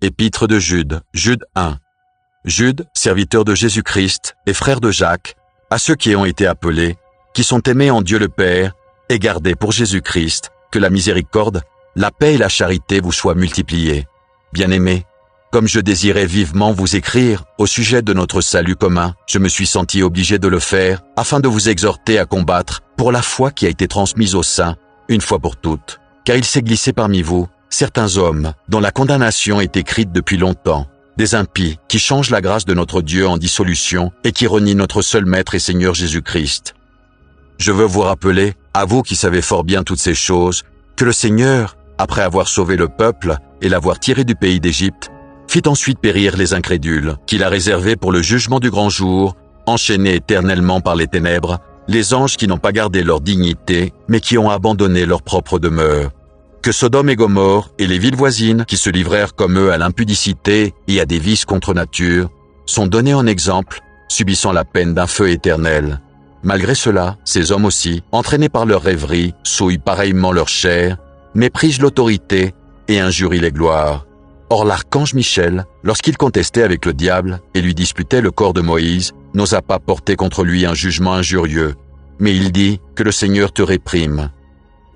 Épître de Jude, Jude 1. Jude, serviteur de Jésus-Christ et frère de Jacques, à ceux qui ont été appelés, qui sont aimés en Dieu le Père et gardés pour Jésus-Christ, que la miséricorde, la paix et la charité vous soient multipliées. Bien-aimés, comme je désirais vivement vous écrire au sujet de notre salut commun, je me suis senti obligé de le faire afin de vous exhorter à combattre pour la foi qui a été transmise aux saints une fois pour toutes. Car il s'est glissé parmi vous certains hommes dont la condamnation est écrite depuis longtemps, des impies qui changent la grâce de notre Dieu en dissolution et qui renient notre seul Maître et Seigneur Jésus-Christ. Je veux vous rappeler, à vous qui savez fort bien toutes ces choses, que le Seigneur, après avoir sauvé le peuple et l'avoir tiré du pays d'Égypte, fit ensuite périr les incrédules, qu'il a réservés pour le jugement du grand jour, enchaînés éternellement par les ténèbres, les anges qui n'ont pas gardé leur dignité, mais qui ont abandonné leur propre demeure. Que Sodome et Gomorrhe et les villes voisines, qui se livrèrent comme eux à l'impudicité et à des vices contre nature, sont donnés en exemple, subissant la peine d'un feu éternel. Malgré cela, ces hommes aussi, entraînés par leur rêverie, souillent pareillement leur chair, méprisent l'autorité et injurient les gloires. Or l'archange Michel, lorsqu'il contestait avec le diable et lui disputait le corps de Moïse, n'osa pas porter contre lui un jugement injurieux, mais il dit que le Seigneur te réprime.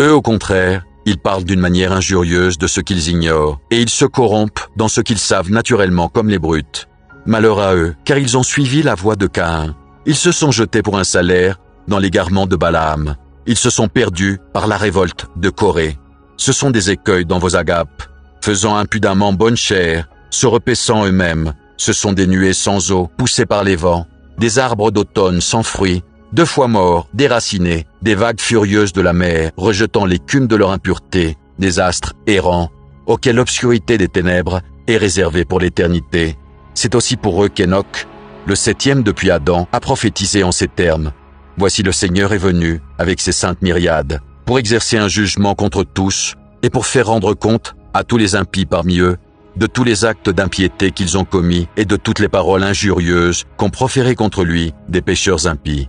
Eux, au contraire, ils parlent d'une manière injurieuse de ce qu'ils ignorent, et ils se corrompent dans ce qu'ils savent naturellement comme les brutes. Malheur à eux, car ils ont suivi la voie de Caïn. Ils se sont jetés pour un salaire dans l'égarement de Balaam. Ils se sont perdus par la révolte de Corée. Ce sont des écueils dans vos agapes, faisant impudemment bonne chère, se repaissant eux-mêmes. Ce sont des nuées sans eau, poussées par les vents, des arbres d'automne sans fruits, 2 fois morts, déracinés, des vagues furieuses de la mer, rejetant l'écume de leur impureté, des astres errants, auxquels l'obscurité des ténèbres est réservée pour l'éternité. C'est aussi pour eux qu'Enoch, le 7e depuis Adam, a prophétisé en ces termes. Voici le Seigneur est venu, avec ses saintes myriades, pour exercer un jugement contre tous, et pour faire rendre compte à tous les impies parmi eux, de tous les actes d'impiété qu'ils ont commis et de toutes les paroles injurieuses qu'ont proférées contre lui des pécheurs impies.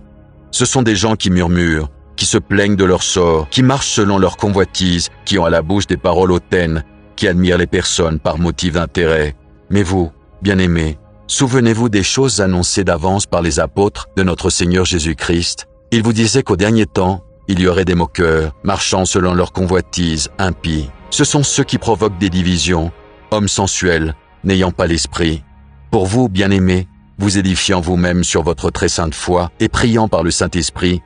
Ce sont des gens qui murmurent, qui se plaignent de leur sort, qui marchent selon leur convoitise, qui ont à la bouche des paroles hautaines, qui admirent les personnes par motif d'intérêt. Mais vous, bien-aimés, souvenez-vous des choses annoncées d'avance par les apôtres de notre Seigneur Jésus-Christ. Ils vous disaient qu'au dernier temps, il y aurait des moqueurs, marchant selon leur convoitise, impies. Ce sont ceux qui provoquent des divisions, hommes sensuels, n'ayant pas l'esprit. Pour vous, bien-aimés, vous édifiant vous-même sur votre très sainte foi et priant par le Saint-Esprit,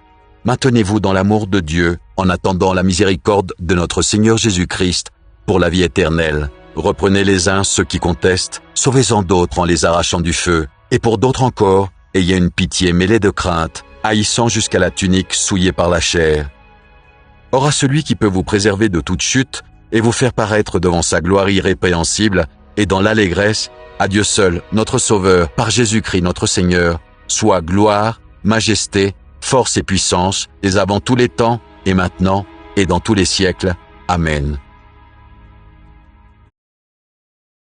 maintenez-vous dans l'amour de Dieu en attendant la miséricorde de notre Seigneur Jésus-Christ pour la vie éternelle. Reprenez les uns ceux qui contestent, sauvez-en d'autres en les arrachant du feu, et pour d'autres encore, ayez une pitié mêlée de crainte, haïssant jusqu'à la tunique souillée par la chair. Or à celui qui peut vous préserver de toute chute et vous faire paraître devant sa gloire irrépréhensible et dans l'allégresse, à Dieu seul, notre Sauveur, par Jésus-Christ notre Seigneur, soit gloire, majesté, force et puissance, dès avant tous les temps, et maintenant, et dans tous les siècles. Amen.